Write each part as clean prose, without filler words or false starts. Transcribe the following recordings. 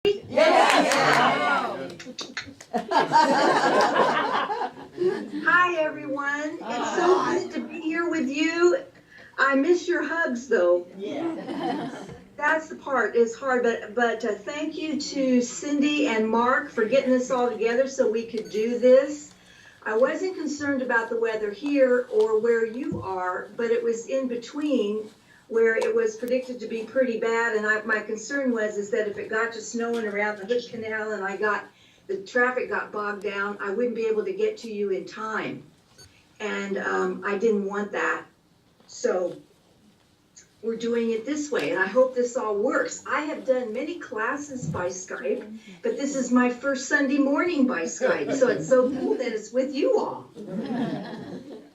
Yes. Hi, everyone. It's so good to be here with you. I miss your hugs, though. Yeah. That's the part. It's hard, but thank you to Cindy and Mark for getting this all together so we could do this. I wasn't concerned about the weather here or where you are, but it was in between where it was predicted to be pretty bad. And my concern is that if it got to snowing around the Hood Canal and the traffic got bogged down, I wouldn't be able to get to you in time. And I didn't want that. So we're doing it this way, and I hope this all works. I have done many classes by Skype, but this is my first Sunday morning by Skype, so it's so cool that it's with you all.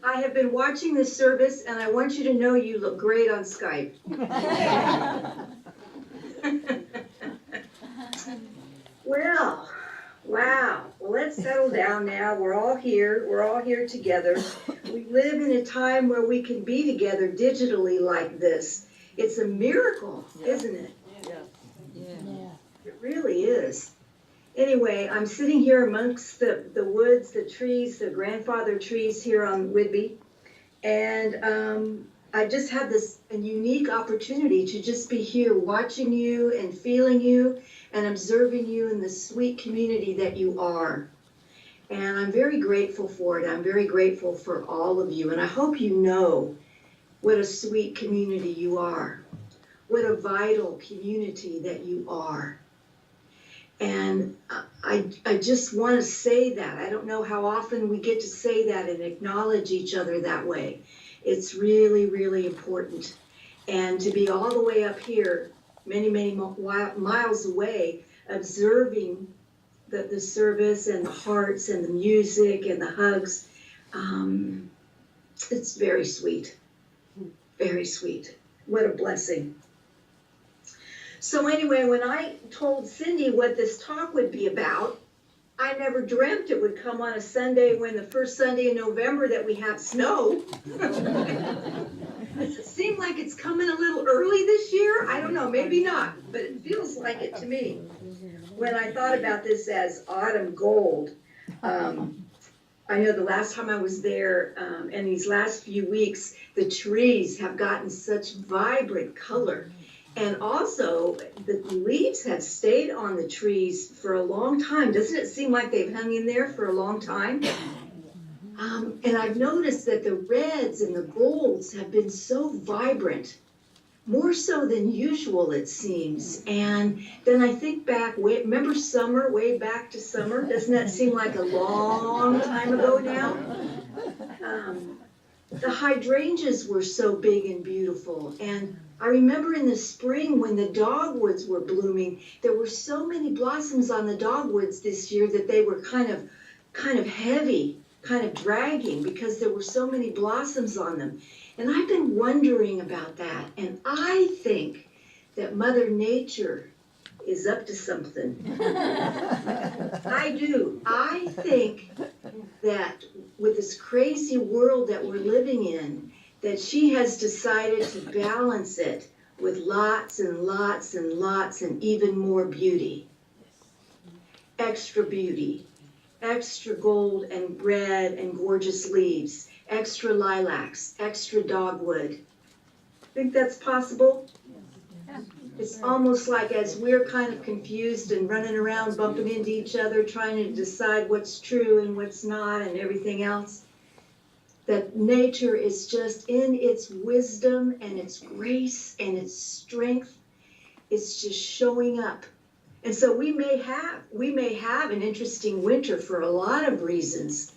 I have been watching this service, and I want you to know you look great on Skype. Well, wow. Well, let's settle down now. We're all here. We're all here together. We live in a time where we can be together digitally like this. It's a miracle, isn't it? Yeah. It really is. Anyway, I'm sitting here amongst the woods, the trees, the grandfather trees here on Whidbey, and I just had a unique opportunity to just be here watching you and feeling you and observing you in the sweet community that you are. And I'm very grateful for it. I'm very grateful for all of you. And I hope you know what a sweet community you are, what a vital community that you are. And I just want to say that. I don't know how often we get to say that and acknowledge each other that way. It's really, really important. And to be all the way up here, many, many miles away, observing the service and the hearts and the music and the hugs, it's very sweet. Very sweet. What a blessing. So anyway, when I told Cindy what this talk would be about, I never dreamt it would come on a Sunday when the first Sunday in November that we have snow. Does it seem like it's coming a little early this year? I don't know, maybe not, but it feels like it to me. When I thought about this as autumn gold, I know the last time I was there, and these last few weeks, the trees have gotten such vibrant color. And also, the leaves have stayed on the trees for a long time. Doesn't it seem like they've hung in there for a long time? And I've noticed that the reds and the golds have been so vibrant, more so than usual, it seems. And then I think back, remember summer, way back to summer? Doesn't that seem like a long time ago now? The hydrangeas were so big and beautiful. And I remember in the spring when the dogwoods were blooming, there were so many blossoms on the dogwoods this year that they were kind of heavy, kind of dragging because there were so many blossoms on them. And I've been wondering about that. And I think that Mother Nature is up to something. I do. I think that with this crazy world that we're living in, that she has decided to balance it with lots and lots and lots and even more beauty. Extra beauty, extra gold and red and gorgeous leaves, extra lilacs, extra dogwood. Think that's possible? It's almost like as we're kind of confused and running around bumping into each other, trying to decide what's true and what's not and everything else, that nature is just in its wisdom and its grace and its strength. It's just showing up. And so we may have an interesting winter for a lot of reasons,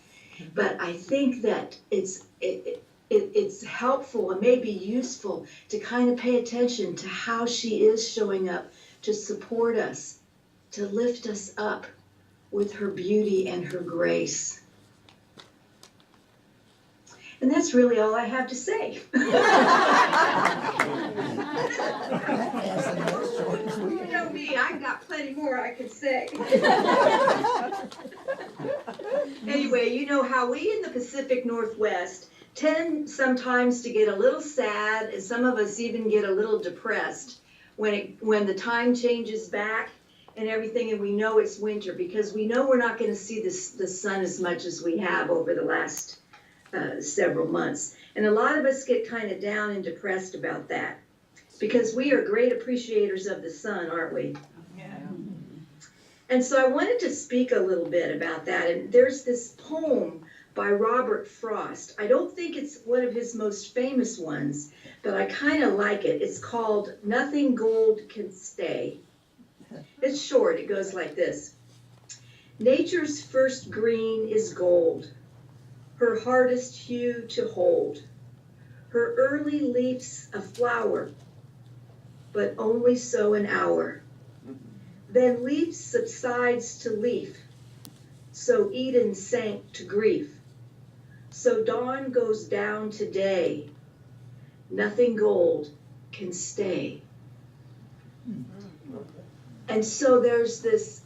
but I think that it's helpful and maybe useful to kind of pay attention to how she is showing up to support us, to lift us up with her beauty and her grace. And that's really all I have to say. You know me, I've got plenty more I could say. Anyway, you know how we in the Pacific Northwest tend sometimes to get a little sad, and some of us even get a little depressed when the time changes back and everything, and we know it's winter because we know we're not going to see the sun as much as we have over the last several months. And a lot of us get kind of down and depressed about that because we are great appreciators of the sun, aren't we? Yeah. And so I wanted to speak a little bit about that. And there's this poem by Robert Frost. I don't think it's one of his most famous ones, but I kind of like it. It's called Nothing Gold Can Stay. It's short. It goes like this. Nature's first green is gold, her hardest hue to hold. Her early leaf's a flower, but only so an hour. Then leaf subsides to leaf, so Eden sank to grief. So dawn goes down to day. Nothing gold can stay. And so there's this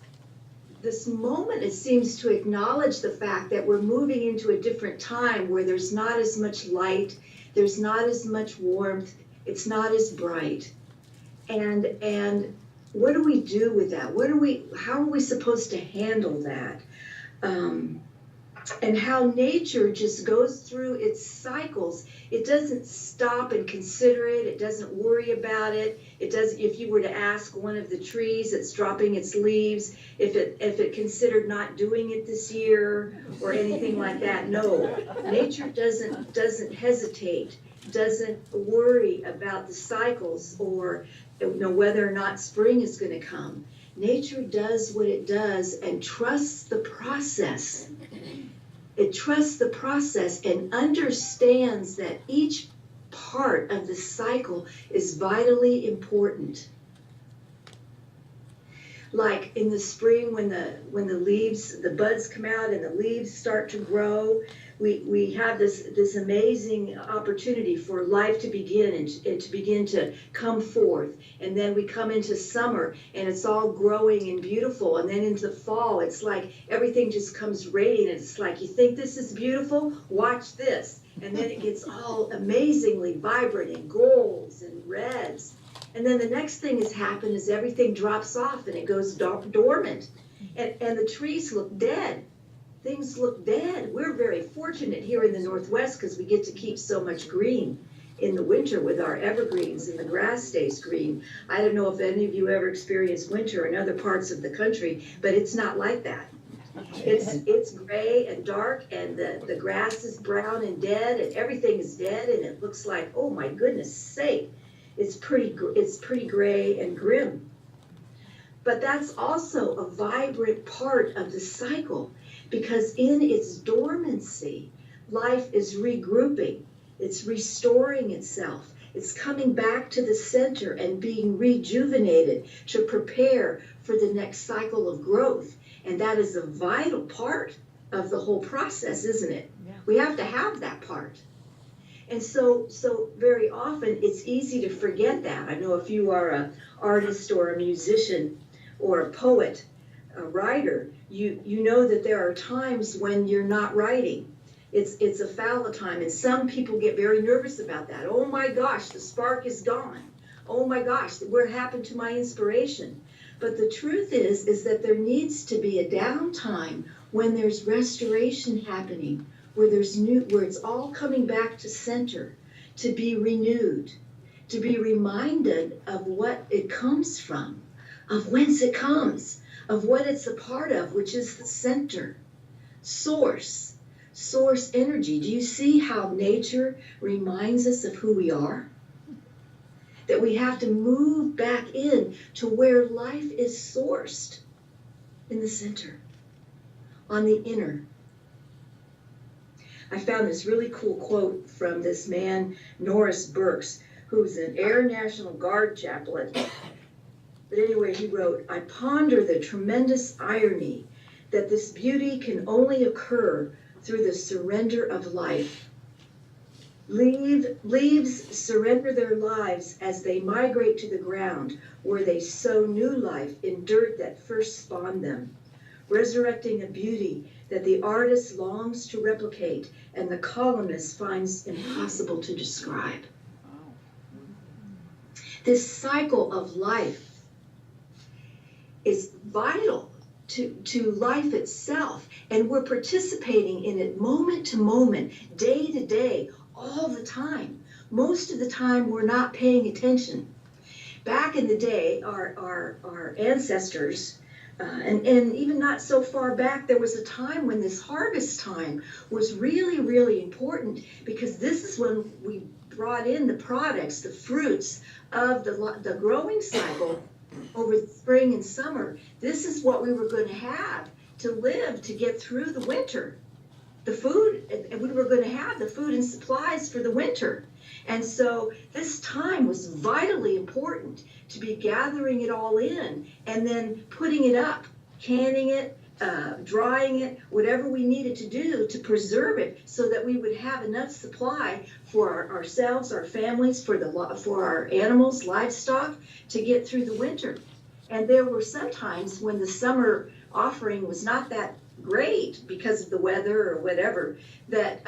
moment, it seems, to acknowledge the fact that we're moving into a different time where there's not as much light, there's not as much warmth, it's not as bright. And what do we do with that? How are we supposed to handle that? And how nature just goes through its cycles. It doesn't stop and consider it. It doesn't worry about it. It does. If you were to ask one of the trees that's dropping its leaves, if it considered not doing it this year or anything like that, no. Nature doesn't hesitate, doesn't worry about the cycles or whether or not spring is going to come. Nature does what it does and trusts the process. It trusts the process and understands that each part of the cycle is vitally important. Like in the spring when the leaves, the buds come out and the leaves start to grow, we have this amazing opportunity for life to begin and to begin to come forth. And then we come into summer and it's all growing and beautiful. And then into the fall, it's like everything just comes radiant. It's like, you think this is beautiful? Watch this. And then it gets all amazingly vibrant in golds and reds. And then the next thing that's happened is everything drops off and it goes dormant. And the trees look dead. Things look dead. We're very fortunate here in the Northwest because we get to keep so much green in the winter with our evergreens and the grass stays green. I don't know if any of you ever experienced winter in other parts of the country, but it's not like that. It's gray and dark and the grass is brown and dead and everything is dead and it looks like, oh my goodness sake, it's pretty gray and grim. But that's also a vibrant part of the cycle because in its dormancy, life is regrouping, it's restoring itself, it's coming back to the center and being rejuvenated to prepare for the next cycle of growth. And that is a vital part of the whole process, isn't it? Yeah. We have to have that part. And so very often it's easy to forget that. I know if you are an artist or a musician or a poet, a writer, you know that there are times when you're not writing. It's a fallow time, and some people get very nervous about that. Oh my gosh, the spark is gone. Oh my gosh, what happened to my inspiration? But the truth is that there needs to be a downtime when there's restoration happening, where it's all coming back to center, to be renewed, to be reminded of what it comes from, of whence it comes, of what it's a part of, which is the center, source energy. Do you see how nature reminds us of who we are? That we have to move back in to where life is sourced, in the center, on the inner. I found this really cool quote from this man, Norris Burks, who's an Air National Guard chaplain. But anyway, he wrote, "I ponder the tremendous irony that this beauty can only occur through the surrender of life. Leaves surrender their lives as they migrate to the ground, where they sow new life in dirt that first spawned them, resurrecting a beauty that the artist longs to replicate and the columnist finds impossible to describe." This cycle of life is vital to life itself, and we're participating in it moment to moment, day to day, all the time. Most of the time we're not paying attention. Back in the day, our ancestors, and even not so far back, there was a time when this harvest time was really, really important, because this is when we brought in the products, the fruits of the growing cycle over the spring and summer. This is what we were going to have to live, to get through the winter. The food, and we were going to have the food and supplies for the winter. And so this time was vitally important to be gathering it all in and then putting it up, canning it, drying it, whatever we needed to do to preserve it so that we would have enough supply for ourselves, our families, for our animals, livestock, to get through the winter. And there were some times when the summer offering was not that great because of the weather or whatever, that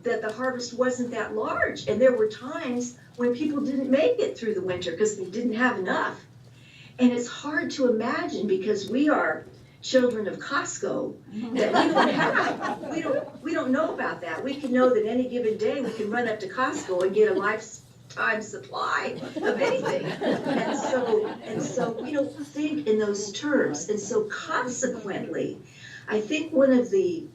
the harvest wasn't that large. And there were times when people didn't make it through the winter because they didn't have enough. And it's hard to imagine, because we are children of Costco, that we don't know about that. We can know that any given day we can run up to Costco and get a lifetime supply of anything. And so we don't think in those terms. And so consequently, I think one of the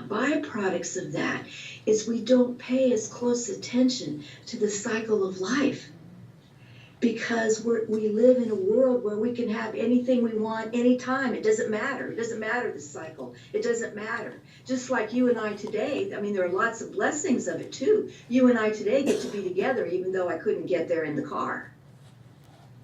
byproducts of that is we don't pay as close attention to the cycle of life, because we live in a world where we can have anything we want anytime. It doesn't matter. It doesn't matter the cycle. It doesn't matter. Just like you and I today, I mean, there are lots of blessings of it too. You and I today get to be together even though I couldn't get there in the car.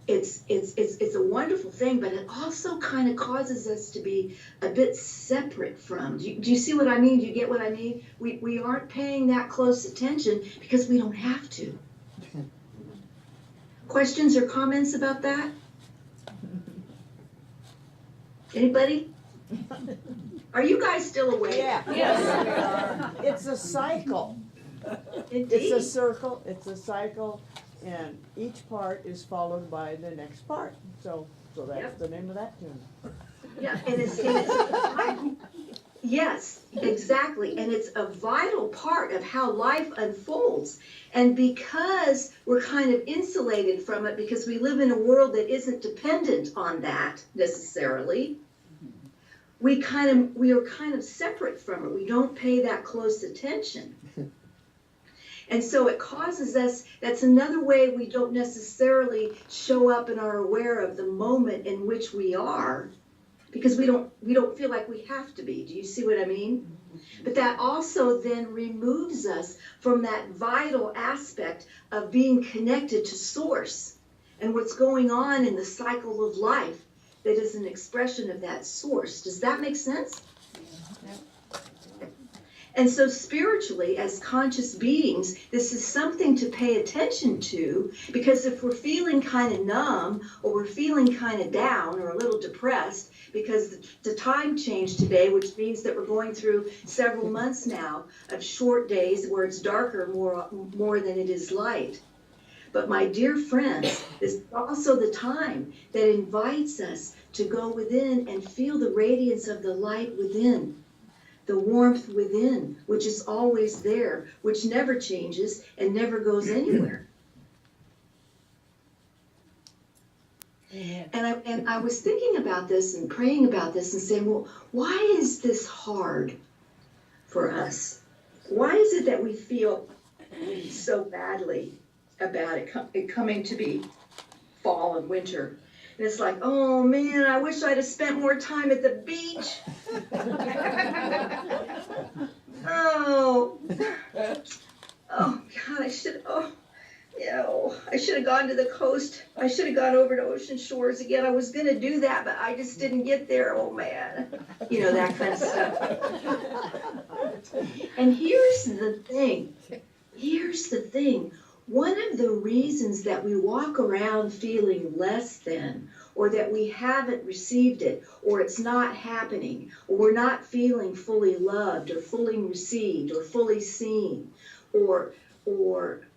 It's a wonderful thing, but it also kind of causes us to be a bit separate from. Do you see what I mean? Do you get what I mean? We aren't paying that close attention because we don't have to. Questions or comments about that? Anybody? Are you guys still awake? Yeah. Yes. It's a cycle. Indeed. It's a circle, it's a cycle, and each part is followed by the next part. So that's Yep. the name of that tune. Yeah, and it's yes, exactly. And it's a vital part of how life unfolds. And because we're kind of insulated from it, because we live in a world that isn't dependent on that necessarily, we are kind of separate from it. We don't pay that close attention. And so it causes us, that's another way we don't necessarily show up and are aware of the moment in which we are, because we don't feel like we have to be. Do you see what I mean? But that also then removes us from that vital aspect of being connected to source and what's going on in the cycle of life that is an expression of that source. Does that make sense? And so spiritually, as conscious beings, this is something to pay attention to, because if we're feeling kind of numb, or we're feeling kind of down or a little depressed, because the time changed today, which means that we're going through several months now of short days where it's darker more than it is light. But my dear friends, this is also the time that invites us to go within and feel the radiance of the light within. The warmth within, which is always there, which never changes and never goes anywhere. And I was thinking about this and praying about this and saying, well, why is this hard for us? Why is it that we feel so badly about it coming to be fall and winter? And it's like, oh man, I wish I'd have spent more time at the beach. Oh God, I should have gone to the coast. I should have gone over to Ocean Shores again. I was gonna do that, but I just didn't get there. Oh man, that kind of stuff. And here's the thing. One of the reasons that we walk around feeling less than, or that we haven't received it, or it's not happening, or we're not feeling fully loved, or fully received, or fully seen, or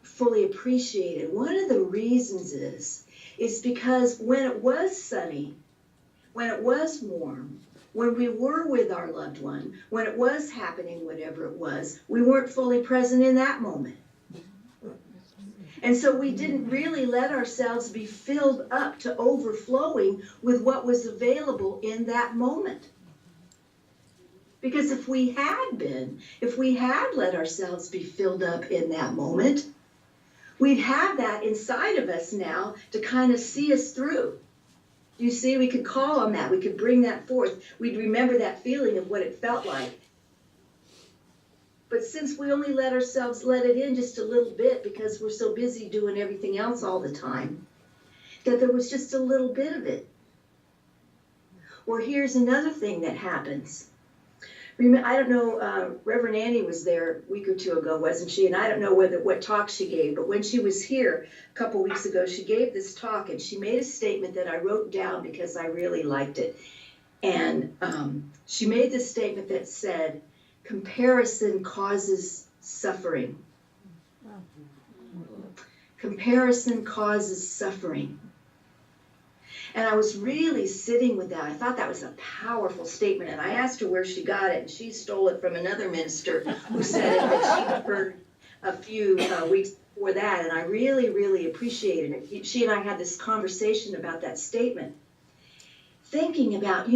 fully appreciated, one of the reasons is because when it was sunny when it was warm, when we were with our loved one, when it was happening, whatever it was, we weren't fully present in that moment. And so we didn't really let ourselves be filled up to overflowing with what was available in that moment. Because if we had let ourselves be filled up in that moment, we'd have that inside of us now to kind of see us through. You see, we could call on that. We could bring that forth. We'd remember that feeling of what it felt like. But since we only let ourselves let it in just a little bit because we're so busy doing everything else all the time, that there was just a little bit of it. Or here's another thing that happens. I don't know, Reverend Annie was there a week or two ago, wasn't she? And I don't know what talk she gave, but when she was here a couple weeks ago, she gave this talk and she made a statement that I wrote down because I really liked it. And she made this statement that said, comparison causes suffering. Comparison causes suffering. And I was really sitting with that. I thought that was a powerful statement. And I asked her where she got it. And she stole it from another minister who said it that she had heard a few weeks before that. And I really, really appreciated it. She and I had this conversation about that statement. Thinking about,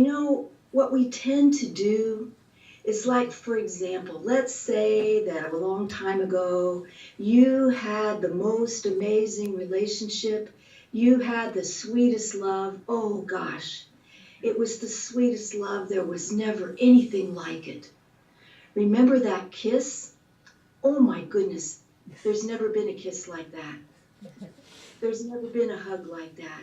what we tend to do is like, for example, let's say that a long time ago, you had the most amazing relationship. You had the sweetest love. Oh gosh, it was the sweetest love. There was never anything like it. Remember that kiss? Oh my goodness, there's never been a kiss like that. There's never been a hug like that.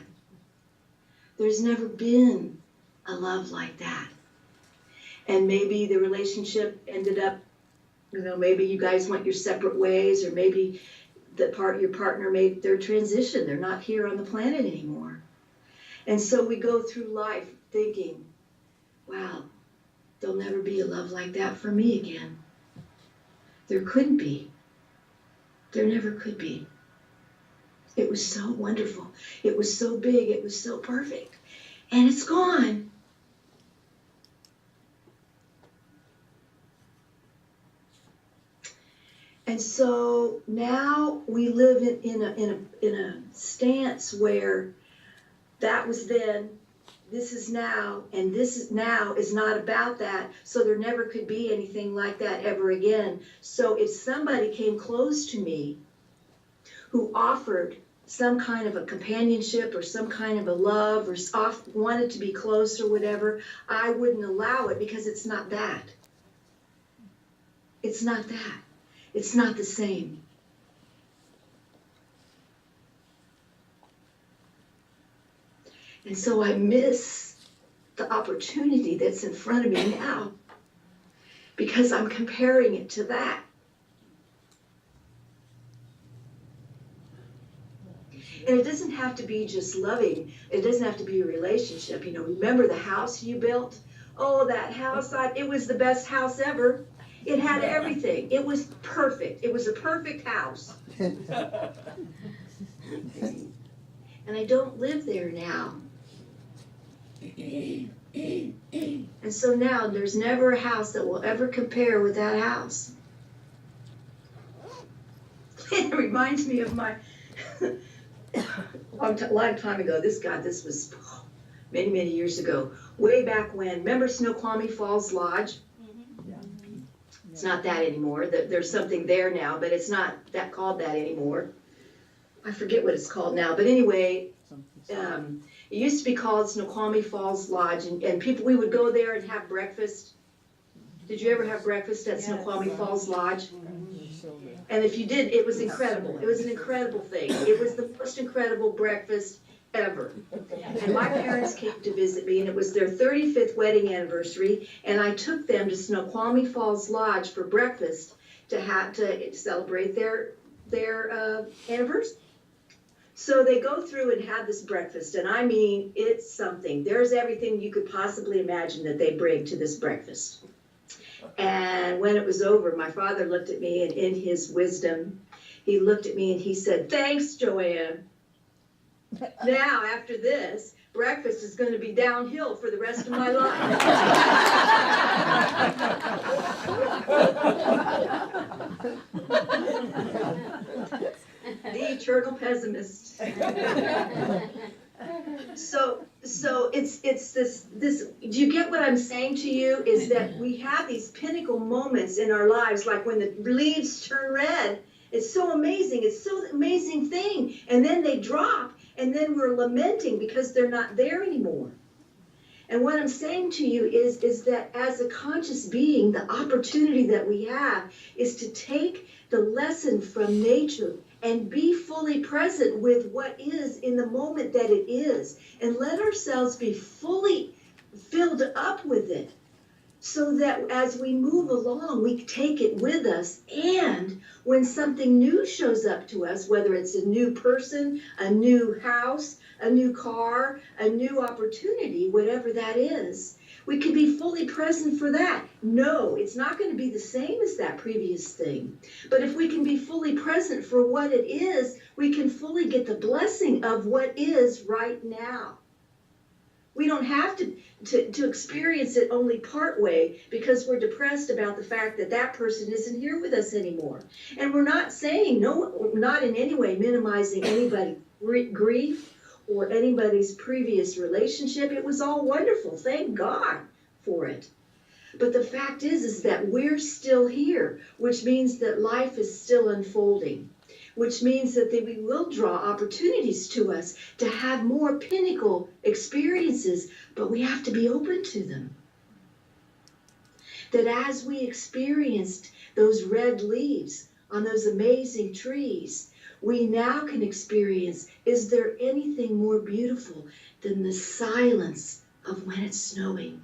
There's never been a love like that. And maybe the relationship ended up, maybe you guys went your separate ways, or maybe your partner made their transition. They're not here on the planet anymore. And so we go through life thinking, wow, there'll never be a love like that for me again. There couldn't be. There never could be. It was so wonderful. It was so big. It was so perfect. And it's gone. And so now we live in a stance where that was then, this is now, and this is now is not about that. So there never could be anything like that ever again. So if somebody came close to me who offered some kind of a companionship or some kind of a love or wanted to be close or whatever, I wouldn't allow it because it's not that. It's not that. It's not the same. And so I miss the opportunity that's in front of me now because I'm comparing it to that. And it doesn't have to be just loving. It doesn't have to be a relationship. Remember the house you built? Oh, that house, it was the best house ever. It had everything. It was perfect. It was a perfect house. And I don't live there now. And so now there's never a house that will ever compare with that house. It reminds me of my long time ago. This was many, many years ago. Way back when. Remember Snoqualmie Falls Lodge? It's not that anymore. There's something there now, but it's not called that anymore. I forget what it's called now. But anyway, it used to be called Snoqualmie Falls Lodge, and we would go there and have breakfast. Did you ever have breakfast at Snoqualmie Falls Lodge? And if you did, it was incredible. It was an incredible thing. It was the most incredible breakfast ever. And my parents came to visit me, and it was their 35th wedding anniversary, and I took them to Snoqualmie Falls Lodge for breakfast to celebrate their anniversary. So they go through and have this breakfast, and I mean, it's something. There's everything you could possibly imagine that they bring to this breakfast. And when it was over, my father looked at me, and in his wisdom, he looked at me and he said, "Thanks, Joanne. Now, after this, breakfast is going to be downhill for the rest of my life. The eternal pessimist. So it's this, do you get what I'm saying to you? Is that we have these pinnacle moments in our lives, like when the leaves turn red. It's so amazing. It's so amazing thing. And then they drop, and then we're lamenting because they're not there anymore. And what I'm saying to you is that as a conscious being, the opportunity that we have is to take the lesson from nature and be fully present with what is in the moment that it is, and let ourselves be fully filled up with it, so that as we move along, we take it with us. And when something new shows up to us, whether it's a new person, a new house, a new car, a new opportunity, whatever that is, we can be fully present for that. No, it's not going to be the same as that previous thing. But if we can be fully present for what it is, we can fully get the blessing of what is right now. We don't have to experience it only part way because we're depressed about the fact that that person isn't here with us anymore. And we're not saying, no, not in any way minimizing anybody's grief or anybody's previous relationship. It was all wonderful. Thank God for it. But the fact is that we're still here, which means that life is still unfolding, which means that we will draw opportunities to us to have more pinnacle experiences, but we have to be open to them. That as we experienced those red leaves on those amazing trees, we now can experience, is there anything more beautiful than the silence of when it's snowing?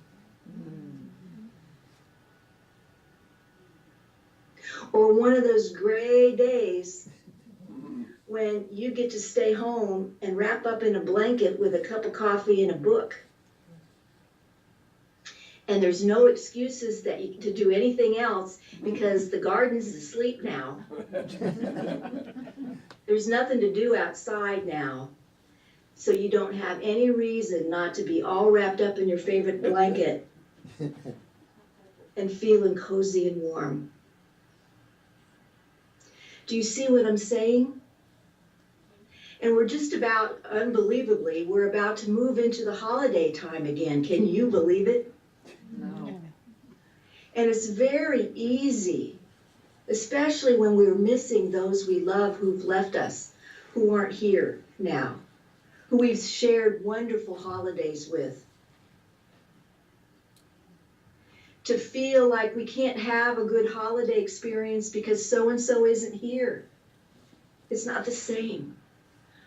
Or one of those gray days when you get to stay home and wrap up in a blanket with a cup of coffee and a book. And there's no excuses to do anything else because the garden's asleep now. There's nothing to do outside now. So you don't have any reason not to be all wrapped up in your favorite blanket and feeling cozy and warm. Do you see what I'm saying? And we're just about, unbelievably, we're about to move into the holiday time again. Can you believe it? No. And it's very easy, especially when we're missing those we love who've left us, who aren't here now, who we've shared wonderful holidays with, to feel like we can't have a good holiday experience because so-and-so isn't here. It's not the same.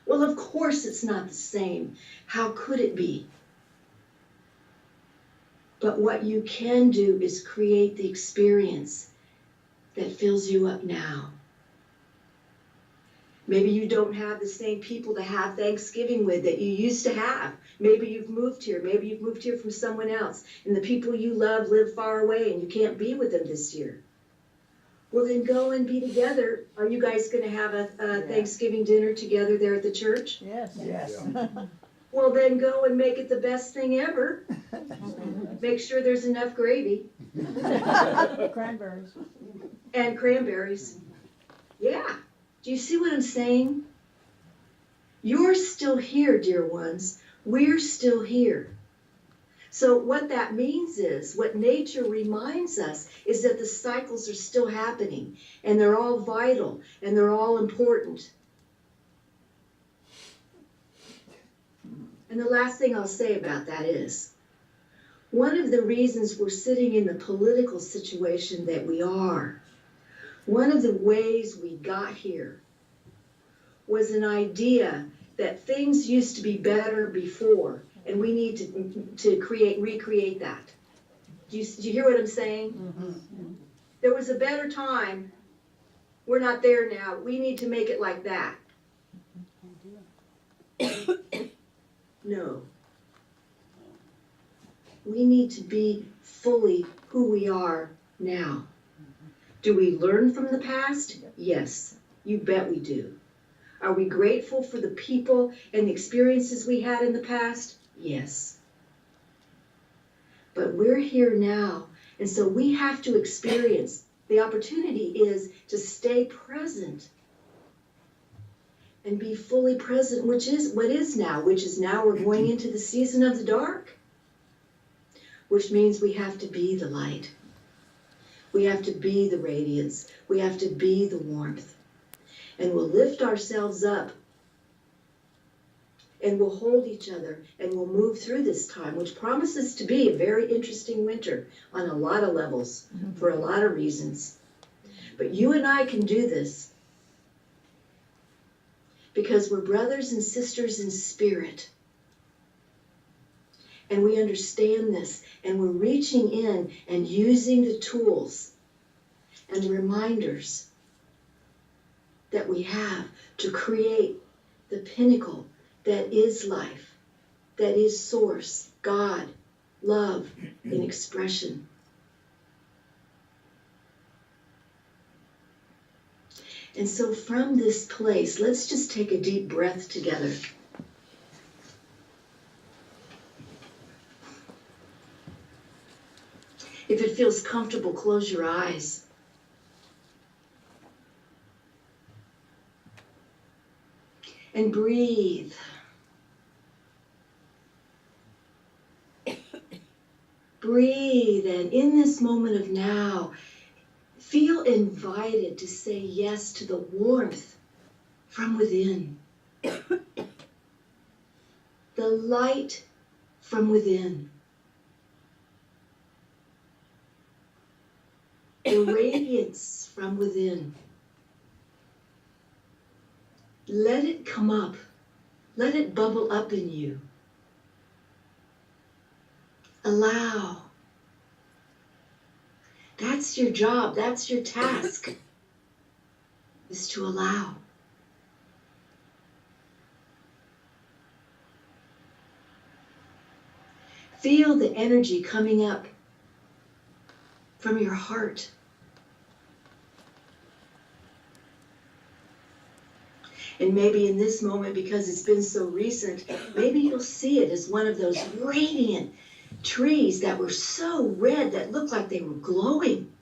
Well, of course it's not the same. How could it be? But what you can do is create the experience that fills you up now. Maybe you don't have the same people to have Thanksgiving with that you used to have. Maybe you've moved here. Maybe you've moved here from someone else. And the people you love live far away and you can't be with them this year. Well, then go and be together. Are you guys going to have a Thanksgiving dinner together there at the church? Yes. Yes. Well, then go and make it the best thing ever. Make sure there's enough gravy. Cranberries. And cranberries. Yeah. Do you see what I'm saying? You're still here, dear ones. We're still here. So what that means is, what nature reminds us is that the cycles are still happening, and they're all vital, and they're all important. And the last thing I'll say about that is, one of the reasons we're sitting in the political situation that we are, one of the ways we got here was an idea that things used to be better before, and we need to recreate that. Do you hear what I'm saying? Mm-hmm. There was a better time. We're not there now. We need to make it like that. No. We need to be fully who we are now. Do we learn from the past? Yes, you bet we do. Are we grateful for the people and the experiences we had in the past? Yes. But we're here now, and so we have to experience. The opportunity is to stay present and be fully present, which is what is now, which is now we're going into the season of the dark, which means we have to be the light. We have to be the radiance. We have to be the warmth. And we'll lift ourselves up and we'll hold each other and we'll move through this time, which promises to be a very interesting winter on a lot of levels for a lot of reasons. But you and I can do this because we're brothers and sisters in spirit. And we understand this, and we're reaching in and using the tools and the reminders that we have to create the pinnacle that is life, that is source, God, love in expression. And so from this place, let's just take a deep breath together. If it feels comfortable, close your eyes. And breathe. Breathe, and in this moment of now, feel invited to say yes to the warmth from within. The light from within. The radiance from within. Let it come up. Let it bubble up in you. Allow. That's your job. That's your task. Is to allow. Feel the energy coming up from your heart. And maybe in this moment, because it's been so recent, maybe you'll see it as one of those radiant trees that were so red that looked like they were glowing.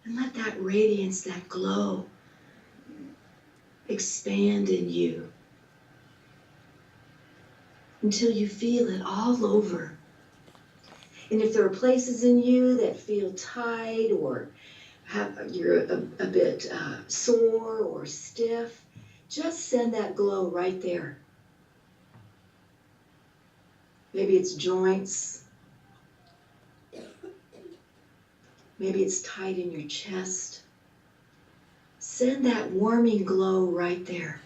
And let that radiance, that glow, expand in you until you feel it all over. And if there are places in you that feel tight or you're a bit sore or stiff, just send that glow right there. Maybe it's joints. Maybe it's tight in your chest. Send that warming glow right there.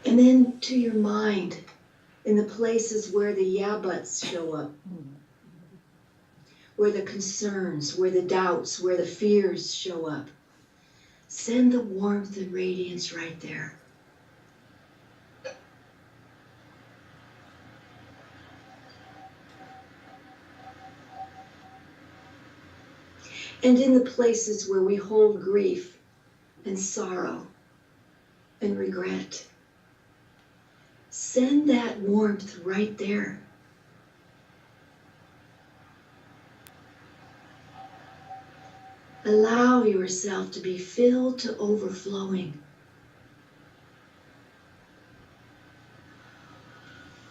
And then to your mind, in the places where the yeah buts show up, where the concerns, where the doubts, where the fears show up, send the warmth and radiance right there. And in the places where we hold grief and sorrow and regret, send that warmth right there. Allow yourself to be filled to overflowing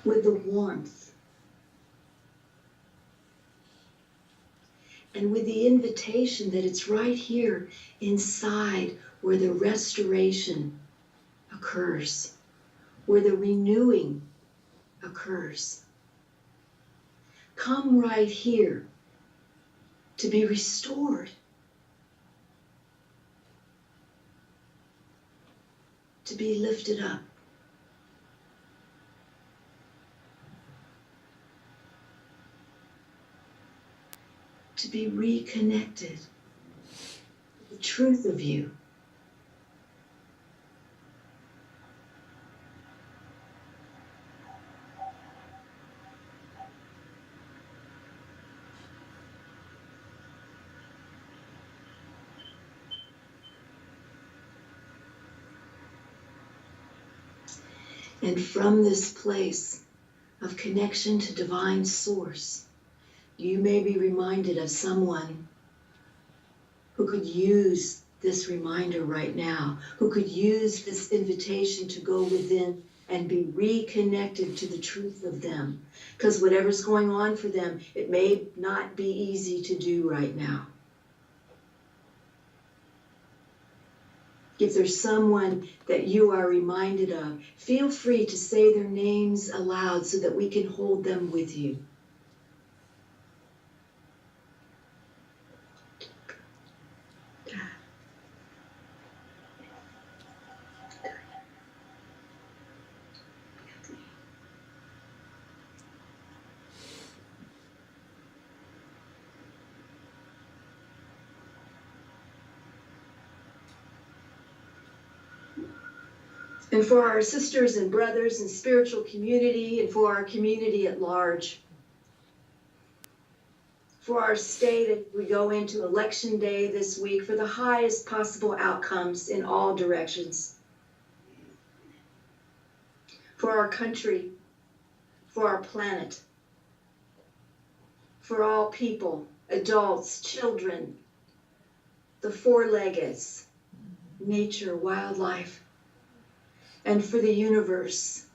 with the warmth and with the invitation that it's right here inside where the restoration occurs, where the renewing occurs. Come right here to be restored, to be lifted up. To be reconnected with the truth of you. And from this place of connection to divine source, you may be reminded of someone who could use this reminder right now, who could use this invitation to go within and be reconnected to the truth of them. Because whatever's going on for them, it may not be easy to do right now. If there's someone that you are reminded of, feel free to say their names aloud so that we can hold them with you. And for our sisters and brothers in spiritual community, and for our community at large. For our state, as we go into election day this week, for the highest possible outcomes in all directions. For our country, for our planet, for all people, adults, children, the four-leggeds, nature, wildlife, and for the universe.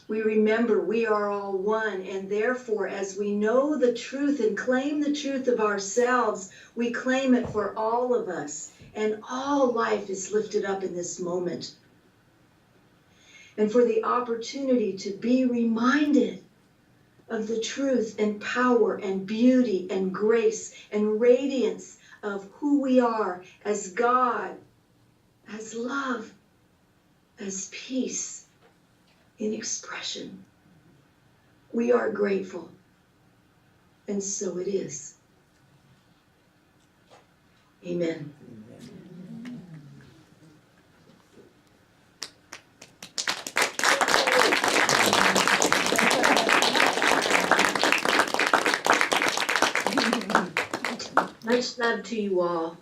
We remember we are all one, and therefore, as we know the truth and claim the truth of ourselves, we claim it for all of us, and all life is lifted up in this moment. And for the opportunity to be reminded of the truth and power and beauty and grace and radiance of who we are as God, as love, as peace in expression. We are grateful, and so it is. Amen. Much love to you all.